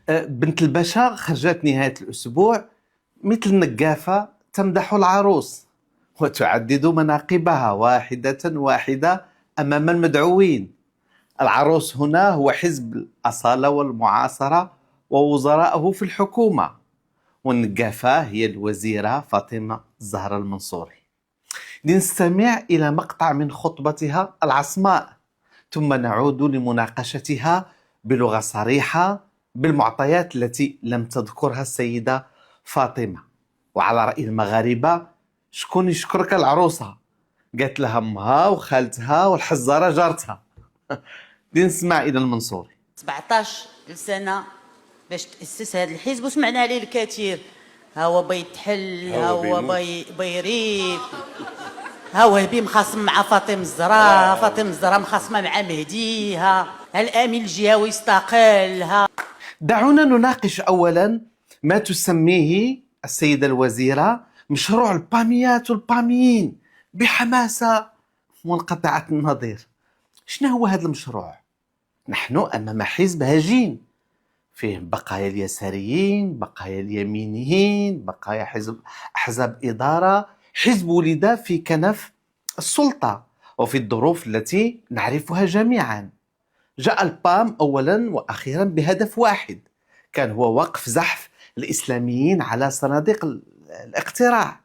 بنت الباشا خرجت نهاية الأسبوع مثل نقافة تمدح العروس وتعدد مناقبها واحدة واحدة أمام المدعوين. العروس هنا هو حزب الأصالة والمعاصرة ووزراءه في الحكومة، والنقافة هي الوزيرة فاطمة الزهراء المنصوري. لنستمع إلى مقطع من خطبتها العصماء، ثم نعود لمناقشتها بلغة صريحة بالمعطيات التي لم تذكرها السيدة فاطمة. وعلى رأي المغاربة، شكون يشكرك العروسة؟ قالت لها امها وخالتها والحزارة جارتها. لنسمع إلى المنصوري. 17 سنة باش تأسس هذا الحزب وسمعنا عليه الكثير، ها هو بيتحل، ها هو بيريب، ها هو هبي مخاصم مع فاطمة الزهراء، فاطمة الزهراء مخاصمة مع مهديها، الأمين الجهوي استقال. دعونا نناقش أولا ما تسميه السيدة الوزيرة مشروع الباميات والباميين بحماسة منقطعة النظير. شنو هو هذا المشروع؟ نحن أمام حزب هجين فيه بقايا اليساريين، بقايا اليمينيين، بقايا أحزاب إدارة، حزب ولد في كنف السلطة وفي الظروف التي نعرفها جميعا. جاء البام أولا وأخيرا بهدف واحد، كان هو وقف زحف الإسلاميين على صناديق الاقتراع.